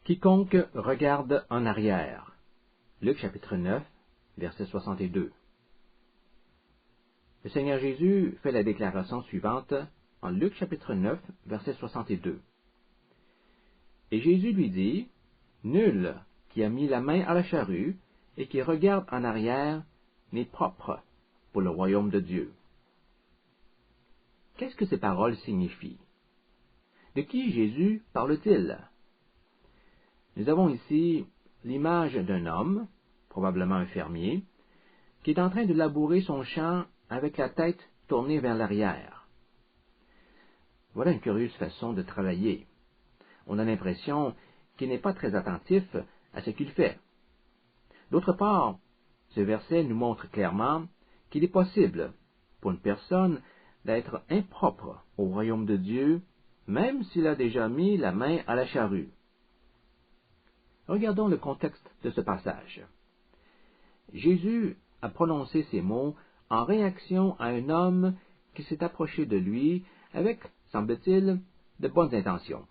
Quiconque regarde en arrière. Luc chapitre 9, verset 62. Le Seigneur Jésus fait la déclaration suivante en Luc chapitre 9, verset 62. Et Jésus lui dit, « Nul qui a mis la main à la charrue et qui regarde en arrière n'est propre pour le royaume de Dieu. » Qu'est-ce que ces paroles signifient? De qui Jésus parle-t-il? Nous avons ici l'image d'un homme, probablement un fermier, qui est en train de labourer son champ avec la tête tournée vers l'arrière. Voilà une curieuse façon de travailler. On a l'impression qu'il n'est pas très attentif à ce qu'il fait. D'autre part, ce verset nous montre clairement qu'il est possible pour une personne d'être impropre au royaume de Dieu, même s'il a déjà mis la main à la charrue. Regardons le contexte de ce passage. Jésus a prononcé ces mots en réaction à un homme qui s'est approché de lui avec, semble-t-il, de bonnes intentions.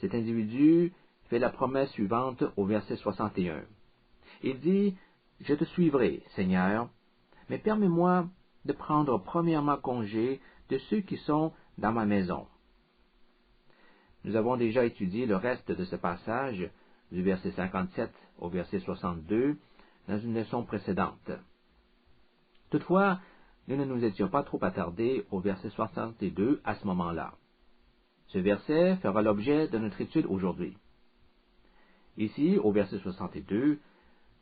Cet individu fait la promesse suivante au verset 61. Il dit, « Je te suivrai, Seigneur, mais permets-moi de prendre premièrement congé de ceux qui sont dans ma maison. » Nous avons déjà étudié le reste de ce passage, du verset 57 au verset 62, dans une leçon précédente. Toutefois, nous ne nous étions pas trop attardés au verset 62 à ce moment-là. Ce verset fera l'objet de notre étude aujourd'hui. Ici, au verset 62,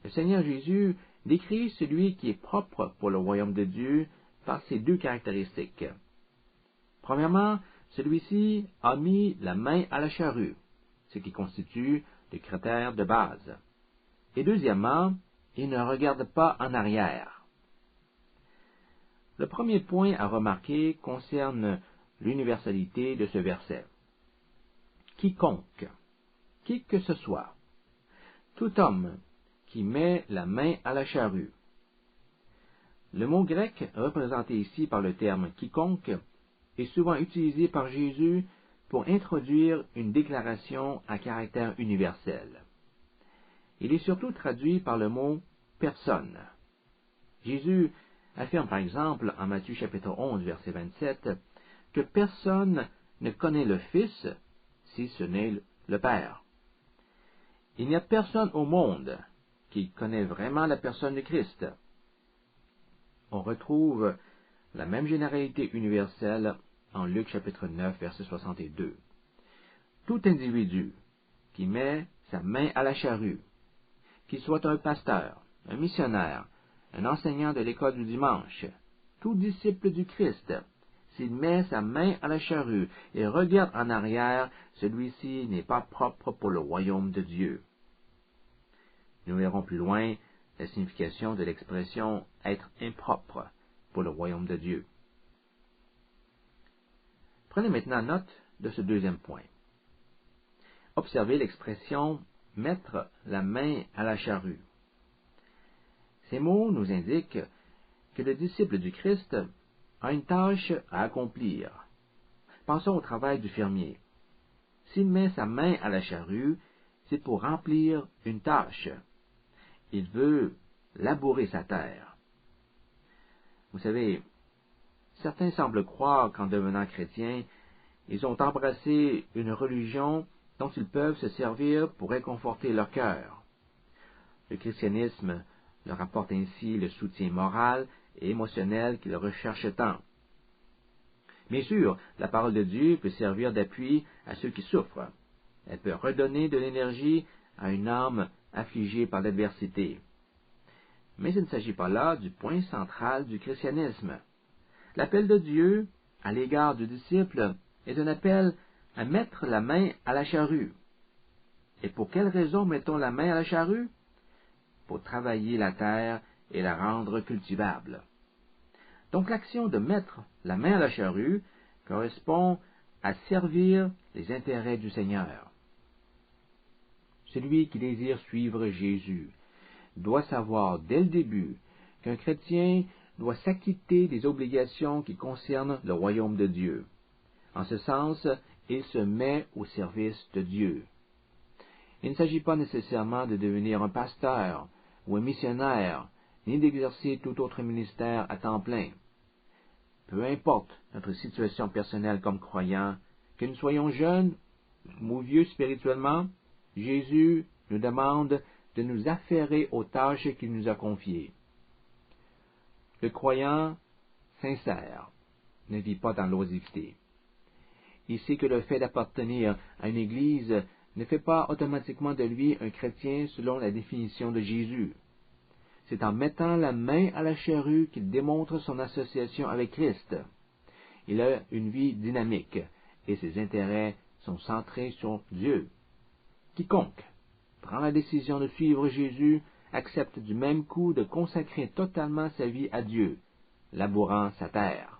le Seigneur Jésus décrit celui qui est propre pour le royaume de Dieu par ces deux caractéristiques. Premièrement, celui-ci a mis la main à la charrue, ce qui constitue le critère de base. Et deuxièmement, il ne regarde pas en arrière. Le premier point à remarquer concerne l'universalité de ce verset. Quiconque, qui que ce soit, tout homme qui met la main à la charrue. Le mot grec représenté ici par le terme quiconque est souvent utilisé par Jésus pour introduire une déclaration à caractère universel. Il est surtout traduit par le mot « personne ». Jésus affirme par exemple en Matthieu chapitre 11, verset 27, que personne ne connaît le Fils si ce n'est le Père. Il n'y a personne au monde qui connaît vraiment la personne de Christ. On retrouve la même généralité universelle en Luc chapitre 9, verset 62. Tout individu qui met sa main à la charrue, qu'il soit un pasteur, un missionnaire, un enseignant de l'école du dimanche, tout disciple du Christ, s'il met sa main à la charrue et regarde en arrière, celui-ci n'est pas propre pour le royaume de Dieu. Nous verrons plus loin la signification de l'expression « être impropre » pour le royaume de Dieu. Prenez maintenant note de ce deuxième point. Observez l'expression « mettre la main à la charrue ». Ces mots nous indiquent que le disciple du Christ a une tâche à accomplir. Pensons au travail du fermier. S'il met sa main à la charrue, c'est pour remplir une tâche. Il veut labourer sa terre. Vous savez, certains semblent croire qu'en devenant chrétiens, ils ont embrassé une religion dont ils peuvent se servir pour réconforter leur cœur. Le christianisme leur apporte ainsi le soutien moral et émotionnel qu'ils recherchent tant. Bien sûr, la parole de Dieu peut servir d'appui à ceux qui souffrent. Elle peut redonner de l'énergie à une âme affligée par l'adversité. Mais il ne s'agit pas là du point central du christianisme. L'appel de Dieu à l'égard du disciple est un appel à mettre la main à la charrue. Et pour quelle raison mettons la main à la charrue? Pour travailler la terre et la rendre cultivable. Donc l'action de mettre la main à la charrue correspond à servir les intérêts du Seigneur. Celui qui désire suivre Jésus doit savoir dès le début qu'un chrétien doit s'acquitter des obligations qui concernent le royaume de Dieu. En ce sens, il se met au service de Dieu. Il ne s'agit pas nécessairement de devenir un pasteur ou un missionnaire, ni d'exercer tout autre ministère à temps plein. Peu importe notre situation personnelle comme croyants, que nous soyons jeunes ou vieux spirituellement, Jésus nous demande de nous affairer aux tâches qu'il nous a confiées. Le croyant sincère ne vit pas dans l'oisiveté. Il sait que le fait d'appartenir à une Église ne fait pas automatiquement de lui un chrétien selon la définition de Jésus. C'est en mettant la main à la charrue qu'il démontre son association avec Christ. Il a une vie dynamique et ses intérêts sont centrés sur Dieu. Quiconque prend la décision de suivre Jésus accepte du même coup de consacrer totalement sa vie à Dieu, labourant sa terre.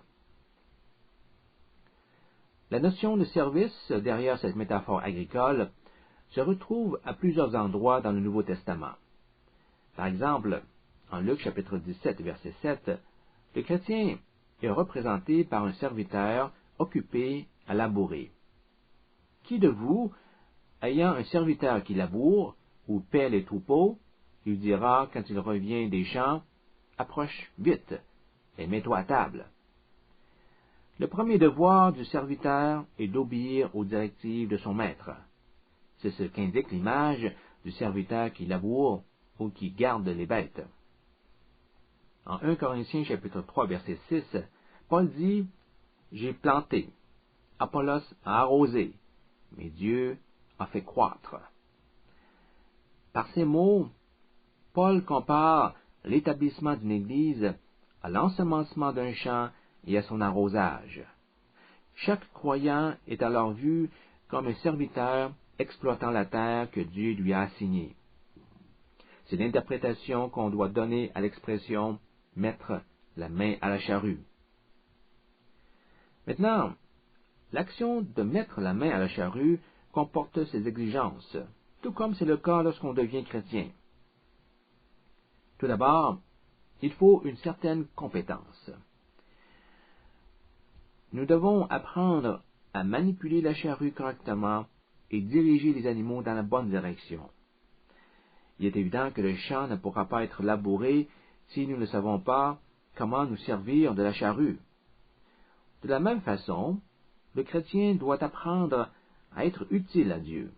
La notion de service derrière cette métaphore agricole se retrouve à plusieurs endroits dans le Nouveau Testament. Par exemple, en Luc chapitre 17, verset 7, le chrétien est représenté par un serviteur occupé à labourer. Qui de vous, ayant un serviteur qui laboure ou paie les troupeaux, lui dira quand il revient des champs, « Approche vite et mets-toi à table ». Le premier devoir du serviteur est d'obéir aux directives de son maître. C'est ce qu'indique l'image du serviteur qui laboure ou qui garde les bêtes. En 1 Corinthiens chapitre 3 verset 6, Paul dit « J'ai planté, Apollos a arrosé, mais Dieu a fait croître ». Par ces mots, Paul compare l'établissement d'une église à l'ensemencement d'un champ et à son arrosage. Chaque croyant est alors vu comme un serviteur exploitant la terre que Dieu lui a assignée. C'est l'interprétation qu'on doit donner à l'expression « mettre la main à la charrue ». Maintenant, l'action de mettre la main à la charrue comporte ses exigences, tout comme c'est le cas lorsqu'on devient chrétien. Tout d'abord, il faut une certaine compétence. Nous devons apprendre à manipuler la charrue correctement et diriger les animaux dans la bonne direction. Il est évident que le champ ne pourra pas être labouré si nous ne savons pas comment nous servir de la charrue. De la même façon, le chrétien doit apprendre à être utile à Dieu.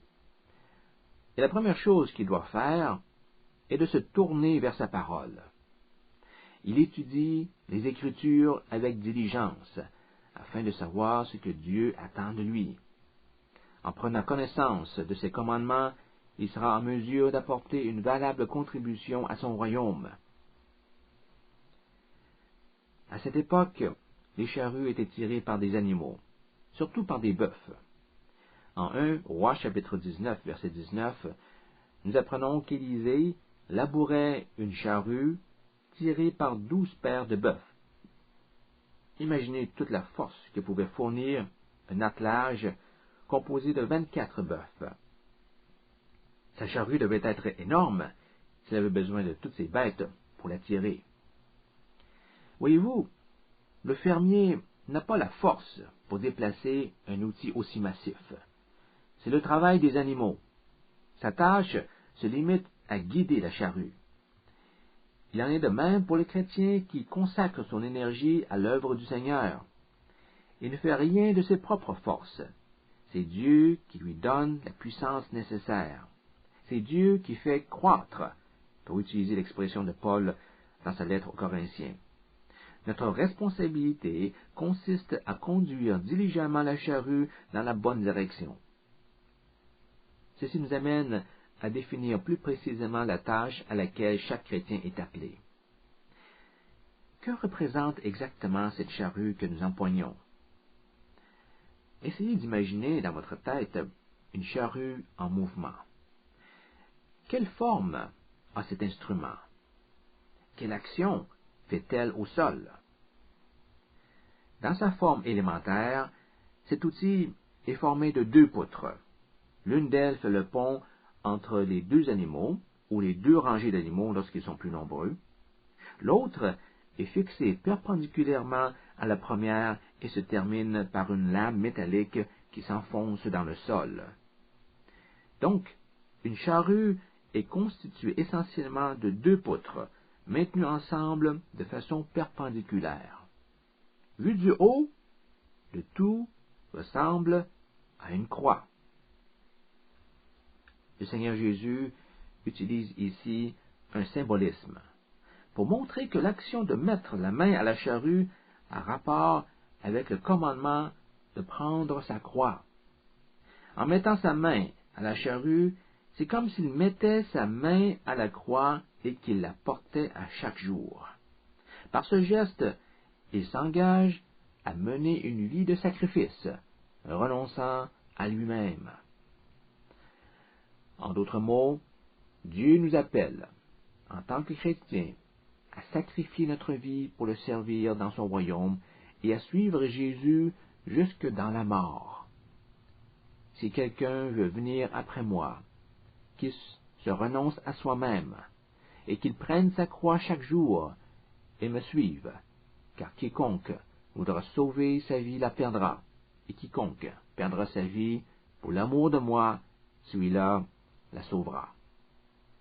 Et la première chose qu'il doit faire est de se tourner vers sa parole. Il étudie les Écritures avec diligence, afin de savoir ce que Dieu attend de lui. En prenant connaissance de ses commandements, il sera en mesure d'apporter une valable contribution à son royaume. À cette époque, les charrues étaient tirées par des animaux, surtout par des bœufs. En 1 Roi chapitre 19, verset 19, nous apprenons qu'Élisée labourait une charrue tirée par 12 paires de bœufs. Imaginez toute la force que pouvait fournir un attelage composé de 24 bœufs. Sa charrue devait être énorme s'il avait besoin de toutes ces bêtes pour la tirer. Voyez-vous, le fermier n'a pas la force pour déplacer un outil aussi massif. C'est le travail des animaux. Sa tâche se limite à guider la charrue. Il en est de même pour le chrétien qui consacre son énergie à l'œuvre du Seigneur. Il ne fait rien de ses propres forces. C'est Dieu qui lui donne la puissance nécessaire. C'est Dieu qui fait croître, pour utiliser l'expression de Paul dans sa lettre aux Corinthiens. Notre responsabilité consiste à conduire diligemment la charrue dans la bonne direction. Ceci nous amène à définir plus précisément la tâche à laquelle chaque chrétien est appelé. Que représente exactement cette charrue que nous empoignons? Essayez d'imaginer dans votre tête une charrue en mouvement. Quelle forme a cet instrument? Quelle action fait-elle au sol? Dans sa forme élémentaire, cet outil est formé de 2 poutres. L'une d'elles fait le pont entre les 2 animaux, ou les 2 rangées d'animaux lorsqu'ils sont plus nombreux. L'autre est fixée perpendiculairement à la première et se termine par une lame métallique qui s'enfonce dans le sol. Donc, Une charrue est constituée essentiellement de deux poutres, maintenues ensemble de façon perpendiculaire. Vu du haut, le tout ressemble à une croix. Le Seigneur Jésus utilise ici un symbolisme pour montrer que l'action de mettre la main à la charrue a rapport avec le commandement de prendre sa croix. En mettant sa main à la charrue, c'est comme s'il mettait sa main à la croix et qu'il la portait à chaque jour. Par ce geste, il s'engage à mener une vie de sacrifice, renonçant à lui-même. En d'autres mots, Dieu nous appelle, en tant que chrétiens, à sacrifier notre vie pour le servir dans son royaume et à suivre Jésus jusque dans la mort. Si quelqu'un veut venir après moi, qu'il se renonce à soi-même et qu'il prenne sa croix chaque jour et me suive, car quiconque voudra sauver sa vie la perdra, et quiconque perdra sa vie pour l'amour de moi, celui-là la sauvera.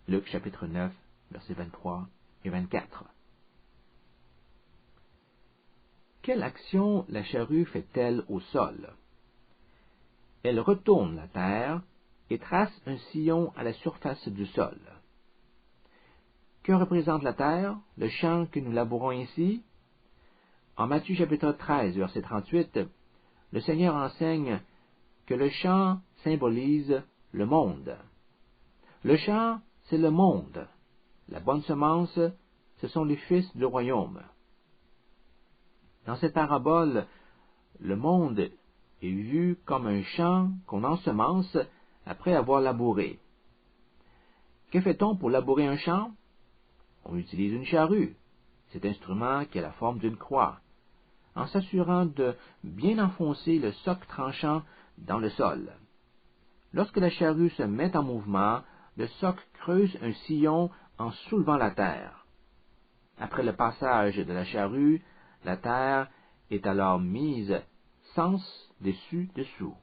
Luc chapitre 9, versets 23 et 24. Quelle action la charrue fait-elle au sol? Elle retourne la terre et trace un sillon à la surface du sol. Que représente la terre, le champ que nous labourons ici? En Matthieu chapitre 13, verset 38, le Seigneur enseigne que le champ symbolise le monde. Le champ, c'est le monde. La bonne semence, ce sont les fils du royaume. Dans cette parabole, le monde est vu comme un champ qu'on ensemence après avoir labouré. Que fait-on pour labourer un champ? On utilise une charrue, cet instrument qui a la forme d'une croix, en s'assurant de bien enfoncer le soc tranchant dans le sol. Lorsque la charrue se met en mouvement, le soc creuse un sillon en soulevant la terre. Après le passage de la charrue, la terre est alors mise sens dessus-dessous.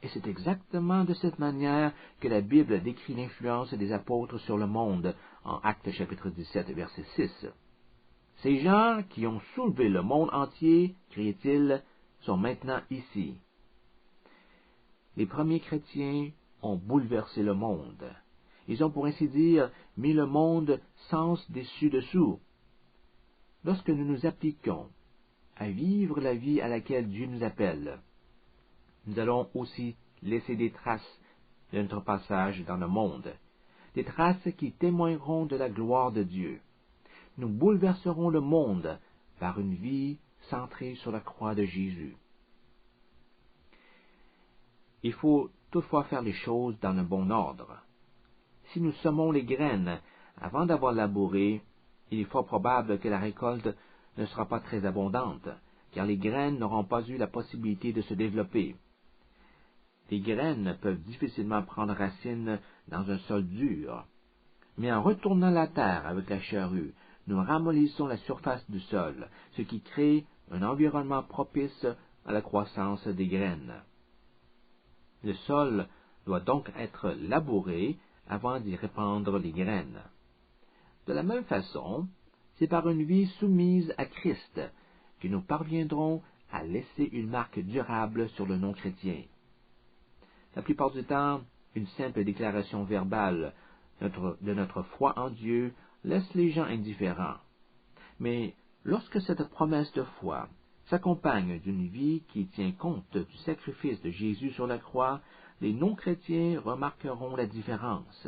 Et c'est exactement de cette manière que la Bible décrit l'influence des apôtres sur le monde en Actes chapitre 17, verset 6. Ces gens qui ont soulevé le monde entier, criait-il, sont maintenant ici. Les premiers chrétiens ont bouleversé le monde. Ils ont, pour ainsi dire, mis le monde sens dessus-dessous. Lorsque nous nous appliquons à vivre la vie à laquelle Dieu nous appelle, nous allons aussi laisser des traces de notre passage dans le monde, des traces qui témoigneront de la gloire de Dieu. Nous bouleverserons le monde par une vie centrée sur la croix de Jésus. Il faut toutefois faire les choses dans le bon ordre. Si nous semons les graines avant d'avoir labouré, il est fort probable que la récolte ne sera pas très abondante, car les graines n'auront pas eu la possibilité de se développer. Les graines peuvent difficilement prendre racine dans un sol dur, mais en retournant la terre avec la charrue, nous ramollissons la surface du sol, ce qui crée un environnement propice à la croissance des graines. Le sol doit donc être labouré avant d'y répandre les graines. De la même façon, c'est par une vie soumise à Christ que nous parviendrons à laisser une marque durable sur le non-chrétien. La plupart du temps, une simple déclaration verbale de notre foi en Dieu laisse les gens indifférents. Mais lorsque cette promesse de foi s'accompagne d'une vie qui tient compte du sacrifice de Jésus sur la croix, les non-chrétiens remarqueront la différence.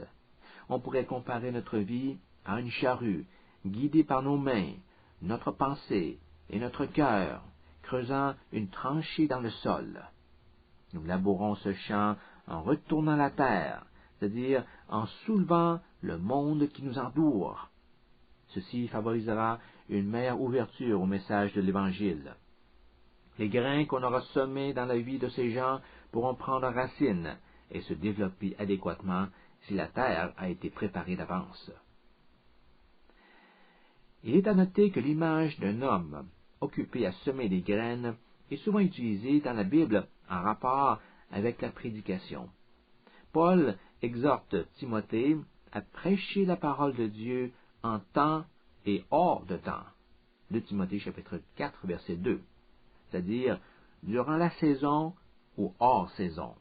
On pourrait comparer notre vie à une charrue, guidée par nos mains, notre pensée et notre cœur, creusant une tranchée dans le sol. Nous labourons ce champ en retournant la terre, c'est-à-dire en soulevant le monde qui nous entoure. Ceci favorisera une meilleure ouverture au message de l'Évangile. Les grains qu'on aura semés dans la vie de ces gens pourront prendre racine et se développer adéquatement si la terre a été préparée d'avance. Il est à noter que l'image d'un homme occupé à semer des graines est souvent utilisée dans la Bible en rapport avec la prédication. Paul exhorte Timothée à prêcher la parole de Dieu en temps et hors de temps. 2 Timothée chapitre 4, verset 2, c'est-à-dire durant la saison ou hors saison.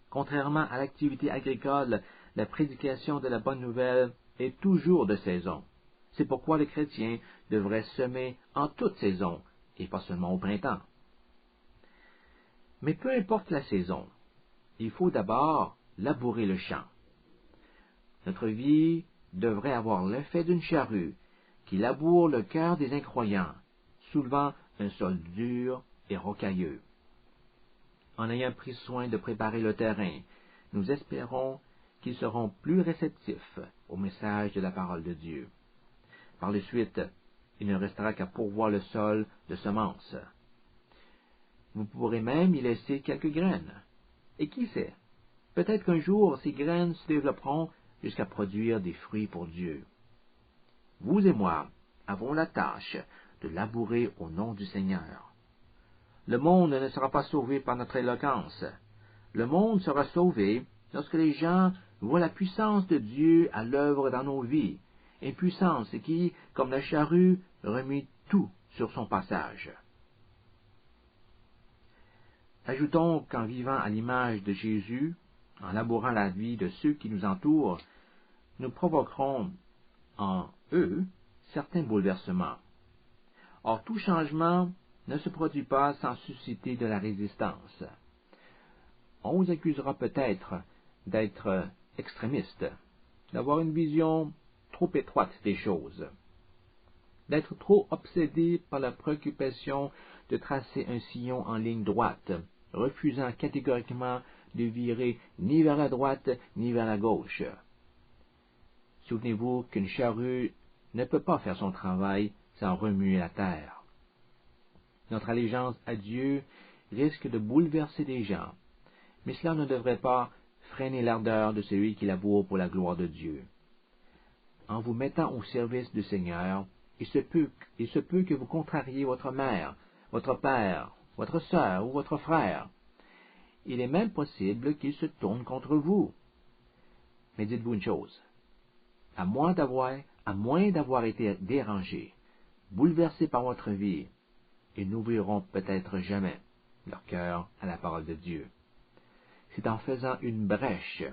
Contrairement à l'activité agricole, la prédication de la bonne nouvelle est toujours de saison. C'est pourquoi les chrétiens devraient semer en toute saison, et pas seulement au printemps. Mais peu importe la saison, il faut d'abord labourer le champ. Notre vie devrait avoir l'effet d'une charrue qui laboure le cœur des incroyants, soulevant un sol dur et rocailleux. En ayant pris soin de préparer le terrain, nous espérons qu'ils seront plus réceptifs au message de la parole de Dieu. Par la suite, il ne restera qu'à pourvoir le sol de semences. Vous pourrez même y laisser quelques graines. Et qui sait, peut-être qu'un jour ces graines se développeront jusqu'à produire des fruits pour Dieu. Vous et moi avons la tâche de labourer au nom du Seigneur. Le monde ne sera pas sauvé par notre éloquence. Le monde sera sauvé lorsque les gens voient la puissance de Dieu à l'œuvre dans nos vies, une puissance qui, comme la charrue, remue tout sur son passage. Ajoutons qu'en vivant à l'image de Jésus, en labourant la vie de ceux qui nous entourent, nous provoquerons en eux certains bouleversements. Or, tout changement ne se produit pas sans susciter de la résistance. On vous accusera peut-être d'être extrémiste, d'avoir une vision trop étroite des choses, d'être trop obsédé par la préoccupation de tracer un sillon en ligne droite, refusant catégoriquement de virer ni vers la droite ni vers la gauche. Souvenez-vous qu'une charrue ne peut pas faire son travail sans remuer la terre. Notre allégeance à Dieu risque de bouleverser des gens, mais cela ne devrait pas freiner l'ardeur de celui qui laboure pour la gloire de Dieu. En vous mettant au service du Seigneur, il se peut que vous contrariez votre mère, votre père, votre sœur ou votre frère. Il est même possible qu'il se tourne contre vous. Mais dites-vous une chose, à moins d'avoir été dérangé, bouleversé par votre vie, ils n'ouvriront peut-être jamais leur cœur à la parole de Dieu. C'est en faisant une brèche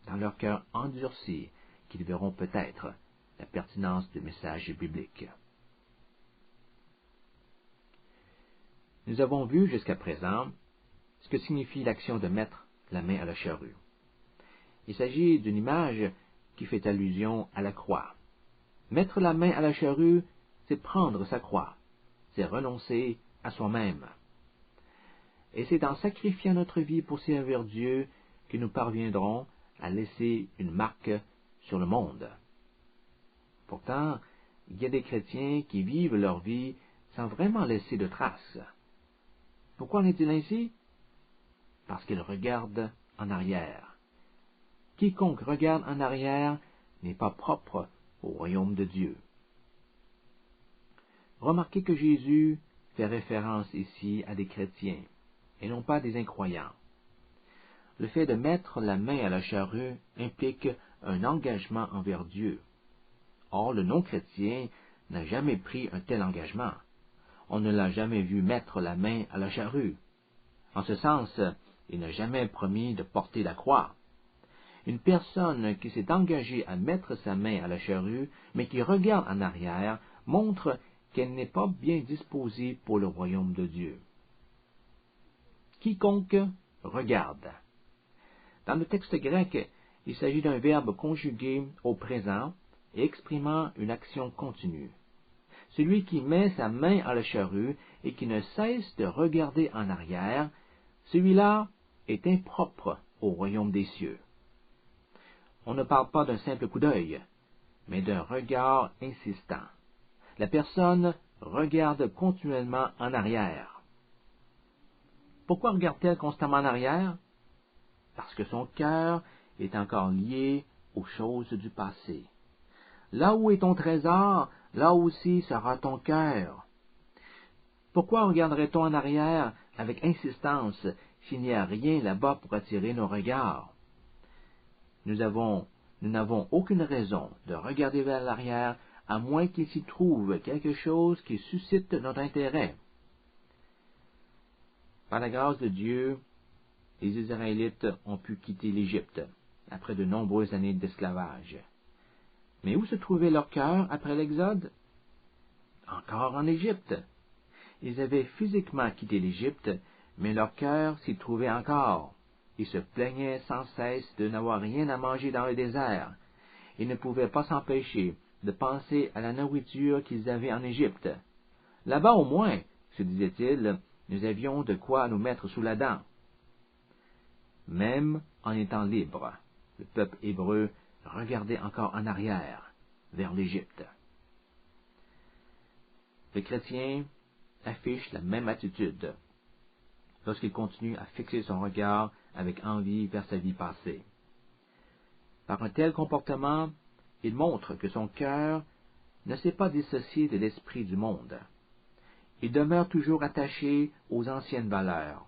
dans leur cœur endurci qu'ils verront peut-être la pertinence du message biblique. Nous avons vu jusqu'à présent ce que signifie l'action de mettre la main à la charrue. Il s'agit d'une image qui fait allusion à la croix. Mettre la main à la charrue, c'est prendre sa croix, c'est renoncer à soi-même. Et c'est en sacrifiant notre vie pour servir Dieu que nous parviendrons à laisser une marque sur le monde. Pourtant, il y a des chrétiens qui vivent leur vie sans vraiment laisser de traces. Pourquoi en est-il ainsi? Parce qu'ils regardent en arrière. Quiconque regarde en arrière n'est pas propre au royaume de Dieu. Remarquez que Jésus fait référence ici à des chrétiens, et non pas des incroyants. Le fait de mettre la main à la charrue implique un engagement envers Dieu. Or, le non-chrétien n'a jamais pris un tel engagement. On ne l'a jamais vu mettre la main à la charrue. En ce sens, il n'a jamais promis de porter la croix. Une personne qui s'est engagée à mettre sa main à la charrue, mais qui regarde en arrière, montre qu'elle n'est pas bien disposée pour le royaume de Dieu. Quiconque regarde. Dans le texte grec, il s'agit d'un verbe conjugué au présent et exprimant une action continue. Celui qui met sa main à la charrue et qui ne cesse de regarder en arrière, celui-là est impropre au royaume des cieux. On ne parle pas d'un simple coup d'œil, mais d'un regard insistant. La personne regarde continuellement en arrière. Pourquoi regarde-t-elle constamment en arrière? Parce que son cœur est encore lié aux choses du passé. Là où est ton trésor, là aussi sera ton cœur. Pourquoi regarderait-on en arrière avec insistance s'il n'y a rien là-bas pour attirer nos regards? nous n'avons aucune raison de regarder vers l'arrière, à moins qu'il s'y trouve quelque chose qui suscite notre intérêt. Par la grâce de Dieu, les Israélites ont pu quitter l'Égypte, après de nombreuses années d'esclavage. Mais où se trouvait leur cœur après l'Exode? Encore en Égypte. Ils avaient physiquement quitté l'Égypte, mais leur cœur s'y trouvait encore. Ils se plaignaient sans cesse de n'avoir rien à manger dans le désert. Ils ne pouvaient pas s'empêcher de penser à la nourriture qu'ils avaient en Égypte. Là-bas au moins, se disait-il, nous avions de quoi nous mettre sous la dent. Même en étant libre, le peuple hébreu regardait encore en arrière, vers l'Égypte. Le chrétien affiche la même attitude lorsqu'il continue à fixer son regard avec envie vers sa vie passée. Par un tel comportement, il montre que son cœur ne s'est pas dissocié de l'esprit du monde. Il demeure toujours attaché aux anciennes valeurs.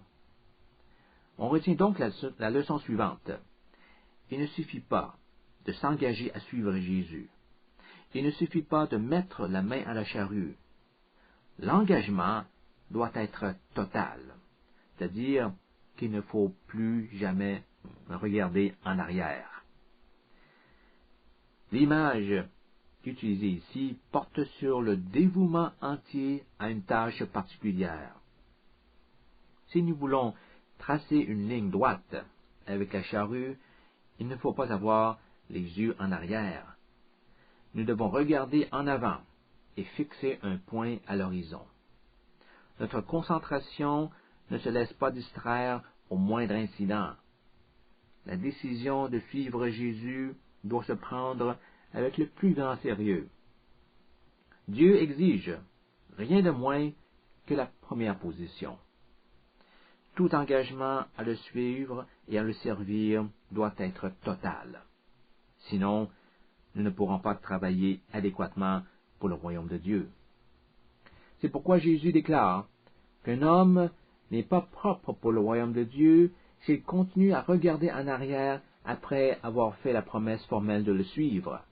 On retient donc la leçon suivante. Il ne suffit pas de s'engager à suivre Jésus. Il ne suffit pas de mettre la main à la charrue. L'engagement doit être total, c'est-à-dire qu'il ne faut plus jamais regarder en arrière. L'image utilisée ici porte sur le dévouement entier à une tâche particulière. Si nous voulons tracer une ligne droite avec la charrue, il ne faut pas avoir les yeux en arrière. Nous devons regarder en avant et fixer un point à l'horizon. Notre concentration ne se laisse pas distraire au moindre incident. La décision de suivre Jésus doit se prendre avec le plus grand sérieux. Dieu exige rien de moins que la première position. Tout engagement à le suivre et à le servir doit être total. Sinon, nous ne pourrons pas travailler adéquatement pour le royaume de Dieu. C'est pourquoi Jésus déclare qu'un homme n'est pas propre pour le royaume de Dieu s'il continue à regarder en arrière après avoir fait la promesse formelle de le suivre.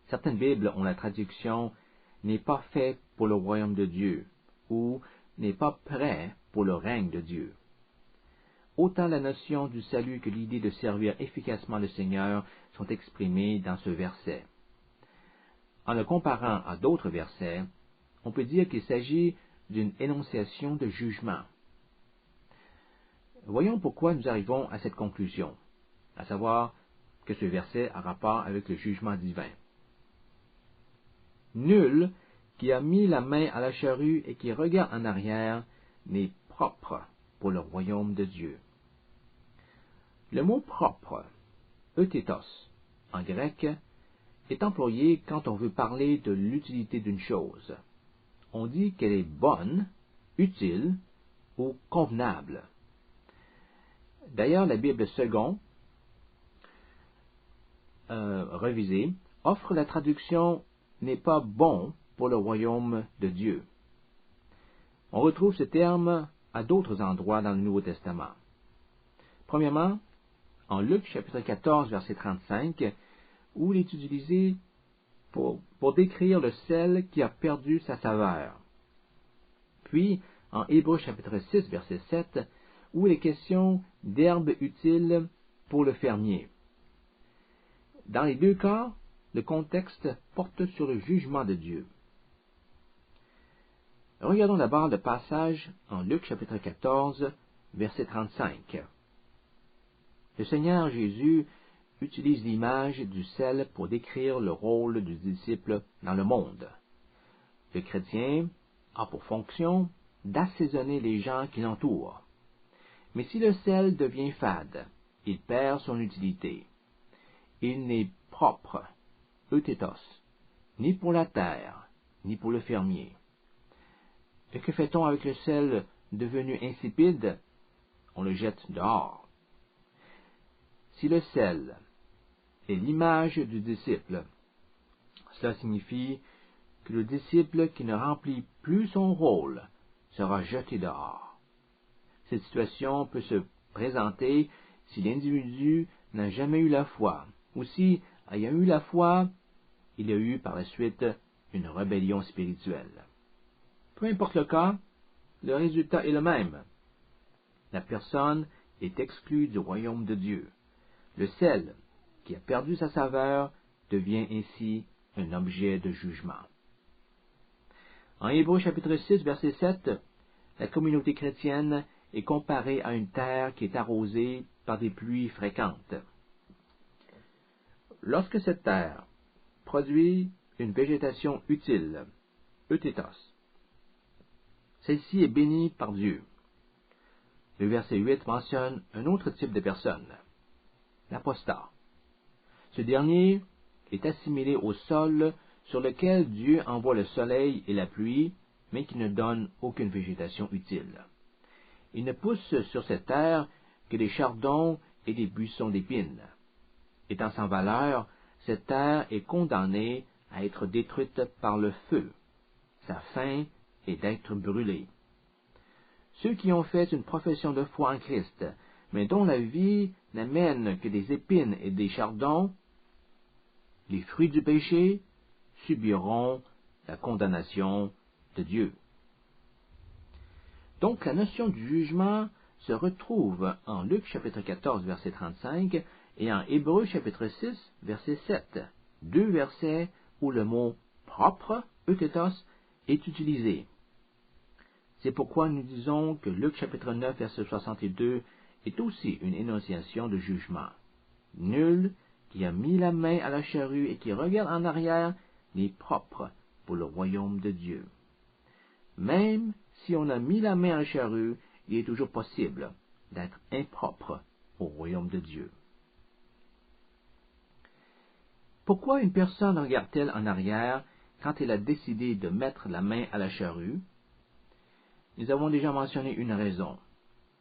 Certaines Bibles ont la traduction « n'est pas fait pour le royaume de Dieu » ou « n'est pas prêt pour le règne de Dieu ». Autant la notion du salut que l'idée de servir efficacement le Seigneur sont exprimées dans ce verset. En le comparant à d'autres versets, on peut dire qu'il s'agit d'une énonciation de jugement. Voyons pourquoi nous arrivons à cette conclusion, à savoir que ce verset a rapport avec le jugement divin. Nul qui a mis la main à la charrue et qui regarde en arrière n'est propre pour le royaume de Dieu. Le mot propre, eutétos, en grec, est employé quand on veut parler de l'utilité d'une chose. On dit qu'elle est bonne, utile ou convenable. D'ailleurs, la Bible seconde, révisée, offre la traduction « n'est pas bon pour le royaume de Dieu ». On retrouve ce terme à d'autres endroits dans le Nouveau Testament. Premièrement, en Luc chapitre 14, verset 35, où il est utilisé pour décrire le sel qui a perdu sa saveur. Puis, en Hébreux chapitre 6, verset 7, où il est question d'herbe utile pour le fermier. Dans les deux cas, le contexte porte sur le jugement de Dieu. Regardons d'abord le passage en Luc chapitre 14, verset 35. Le Seigneur Jésus utilise l'image du sel pour décrire le rôle du disciple dans le monde. Le chrétien a pour fonction d'assaisonner les gens qui l'entourent. Mais si le sel devient fade, il perd son utilité. Il n'est propre, eutétos, ni pour la terre, ni pour le fermier. Et que fait-on avec le sel devenu insipide? On le jette dehors. Si le sel est l'image du disciple, cela signifie que le disciple qui ne remplit plus son rôle sera jeté dehors. Cette situation peut se présenter si l'individu n'a jamais eu la foi, ou si, ayant eu la foi, il y a eu par la suite une rébellion spirituelle. Peu importe le cas, le résultat est le même. La personne est exclue du royaume de Dieu. Le sel, qui a perdu sa saveur, devient ainsi un objet de jugement. En Hébreux chapitre 6, verset 7, la communauté chrétienne est comparée à une terre qui est arrosée par des pluies fréquentes. Lorsque cette terre produit une végétation utile, eutétos, celle-ci est bénie par Dieu. Le verset 8 mentionne un autre type de personne, l'apostat. Ce dernier est assimilé au sol sur lequel Dieu envoie le soleil et la pluie, mais qui ne donne aucune végétation utile. Il ne pousse sur cette terre que des chardons et des buissons d'épines. Étant sans valeur, cette terre est condamnée à être détruite par le feu. Sa fin est d'être brûlée. Ceux qui ont fait une profession de foi en Christ, mais dont la vie n'amène que des épines et des chardons, les fruits du péché, subiront la condamnation de Dieu. Donc la notion du jugement se retrouve en Luc chapitre 14 verset 35 et en Hébreux chapitre 6 verset 7, deux versets où le mot propre, eutétos, est utilisé. C'est pourquoi nous disons que Luc chapitre 9 verset 62 est aussi une énonciation de jugement. Nul qui a mis la main à la charrue et qui regarde en arrière n'est propre pour le royaume de Dieu. Même si on a mis la main à la charrue, il est toujours possible d'être impropre au royaume de Dieu. Pourquoi une personne regarde-t-elle en arrière quand elle a décidé de mettre la main à la charrue? Nous avons déjà mentionné une raison,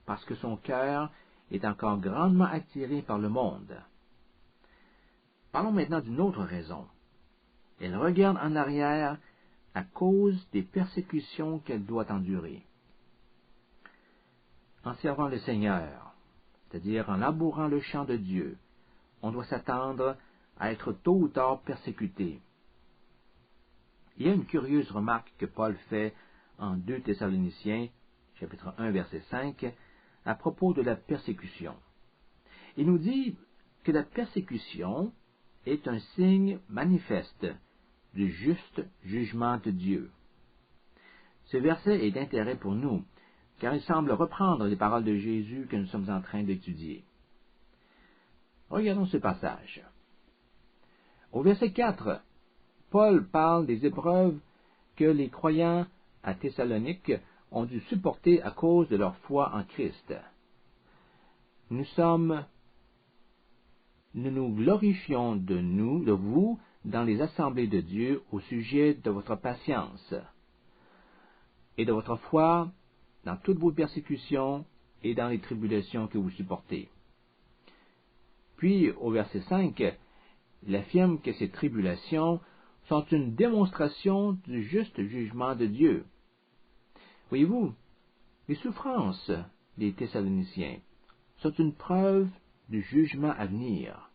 parce que son cœur est encore grandement attiré par le monde. Parlons maintenant d'une autre raison. Elle regarde en arrière à cause des persécutions qu'elle doit endurer. En servant le Seigneur, c'est-à-dire en labourant le champ de Dieu, on doit s'attendre à être tôt ou tard persécuté. Il y a une curieuse remarque que Paul fait en 2 Thessaloniciens, chapitre 1, verset 5, à propos de la persécution. Il nous dit que la persécution est un signe manifeste du juste jugement de Dieu. Ce verset est d'intérêt pour nous, car il semble reprendre les paroles de Jésus que nous sommes en train d'étudier. Regardons ce passage. Au verset 4, Paul parle des épreuves que les croyants à Thessalonique ont dû supporter à cause de leur foi en Christ. Nous nous glorifions de vous, dans les assemblées de Dieu au sujet de votre patience et de votre foi dans toutes vos persécutions et dans les tribulations que vous supportez. Puis, au verset 5, il affirme que ces tribulations sont une démonstration du juste jugement de Dieu. Voyez-vous, les souffrances des Thessaloniciens sont une preuve du jugement à venir.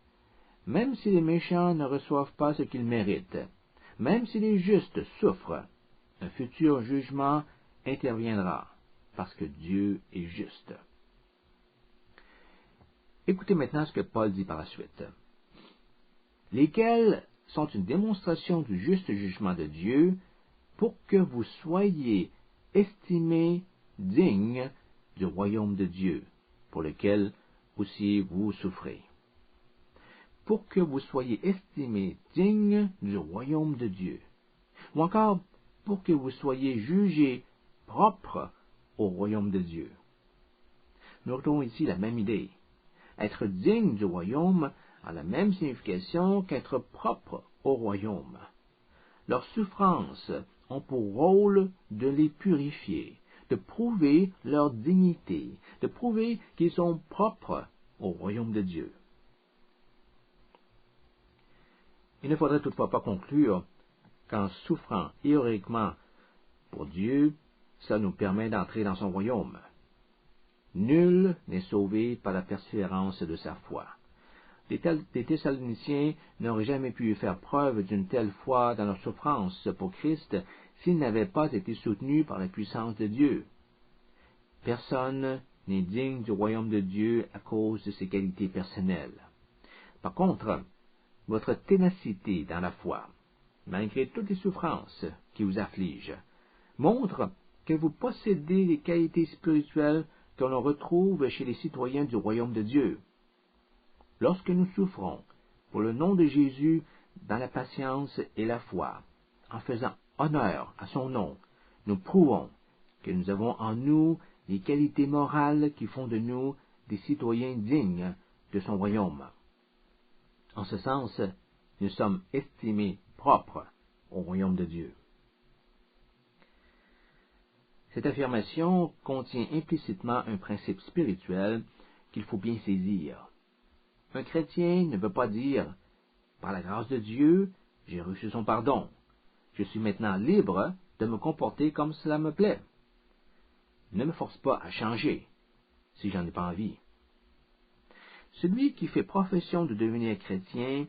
Même si les méchants ne reçoivent pas ce qu'ils méritent, même si les justes souffrent, un futur jugement interviendra, parce que Dieu est juste. Écoutez maintenant ce que Paul dit par la suite. Lesquels sont une démonstration du juste jugement de Dieu, pour que vous soyez estimés dignes du royaume de Dieu, pour lequel aussi vous souffrez. Pour que vous soyez estimés dignes du royaume de Dieu, ou encore pour que vous soyez jugés propres au royaume de Dieu. Nous retrouvons ici la même idée. Être digne du royaume a la même signification qu'être propre au royaume. Leurs souffrances ont pour rôle de les purifier, de prouver leur dignité, de prouver qu'ils sont propres au royaume de Dieu. Il ne faudrait toutefois pas conclure qu'en souffrant héroïquement pour Dieu, cela nous permet d'entrer dans son royaume. Nul n'est sauvé par la persévérance de sa foi. Les Thessaloniciens n'auraient jamais pu faire preuve d'une telle foi dans leur souffrance pour Christ s'ils n'avaient pas été soutenus par la puissance de Dieu. Personne n'est digne du royaume de Dieu à cause de ses qualités personnelles. Par contre, votre ténacité dans la foi, malgré toutes les souffrances qui vous affligent, montre que vous possédez les qualités spirituelles que l'on retrouve chez les citoyens du royaume de Dieu. Lorsque nous souffrons pour le nom de Jésus dans la patience et la foi, en faisant honneur à son nom, nous prouvons que nous avons en nous les qualités morales qui font de nous des citoyens dignes de son royaume. En ce sens, nous sommes estimés propres au royaume de Dieu. Cette affirmation contient implicitement un principe spirituel qu'il faut bien saisir. Un chrétien ne peut pas dire « Par la grâce de Dieu, j'ai reçu son pardon. Je suis maintenant libre de me comporter comme cela me plaît. Ne me force pas à changer, si j'en ai pas envie. » Celui qui fait profession de devenir chrétien,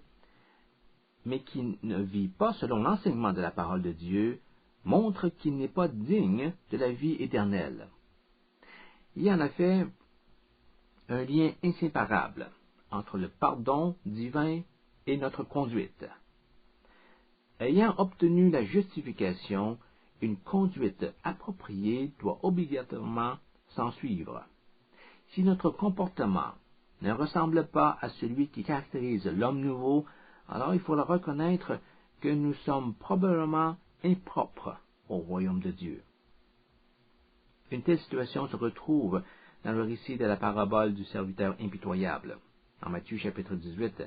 mais qui ne vit pas selon l'enseignement de la parole de Dieu, montre qu'il n'est pas digne de la vie éternelle. Il y a en effet un lien inséparable entre le pardon divin et notre conduite. Ayant obtenu la justification, une conduite appropriée doit obligatoirement s'en suivre. Si notre comportement ne ressemble pas à celui qui caractérise l'homme nouveau, alors il faudra reconnaître que nous sommes probablement impropres au royaume de Dieu. Une telle situation se retrouve dans le récit de la parabole du serviteur impitoyable, en Matthieu chapitre 18,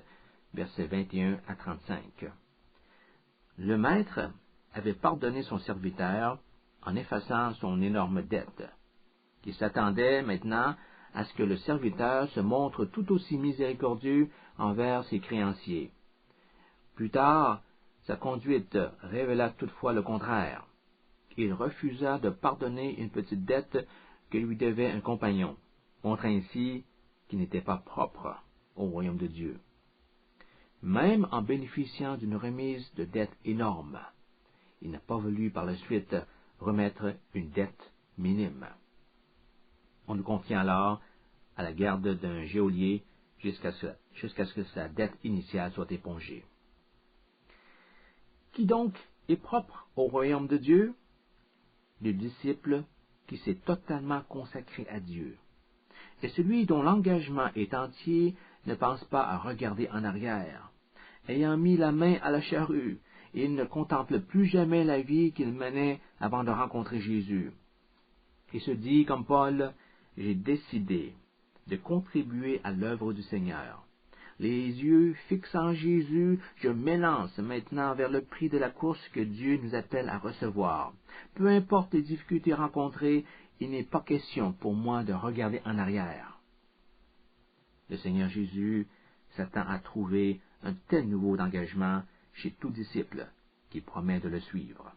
versets 21 à 35. Le maître avait pardonné son serviteur en effaçant son énorme dette. Il s'attendait maintenant à ce que le serviteur se montre tout aussi miséricordieux envers ses créanciers. Plus tard, sa conduite révéla toutefois le contraire. Il refusa de pardonner une petite dette que lui devait un compagnon, montrant ainsi qu'il n'était pas propre au royaume de Dieu. Même en bénéficiant d'une remise de dette énorme, il n'a pas voulu par la suite remettre une dette minime. On le confie alors à la garde d'un geôlier jusqu'à ce que sa dette initiale soit épongée. Qui donc est propre au royaume de Dieu? Le disciple qui s'est totalement consacré à Dieu. Et celui dont l'engagement est entier ne pense pas à regarder en arrière. Ayant mis la main à la charrue, il ne contemple plus jamais la vie qu'il menait avant de rencontrer Jésus. Il se dit, comme Paul, « J'ai décidé de contribuer à l'œuvre du Seigneur. Les yeux fixant Jésus, je m'élance maintenant vers le prix de la course que Dieu nous appelle à recevoir. Peu importe les difficultés rencontrées, il n'est pas question pour moi de regarder en arrière. » Le Seigneur Jésus s'attend à trouver un tel niveau d'engagement chez tout disciple qui promet de le suivre.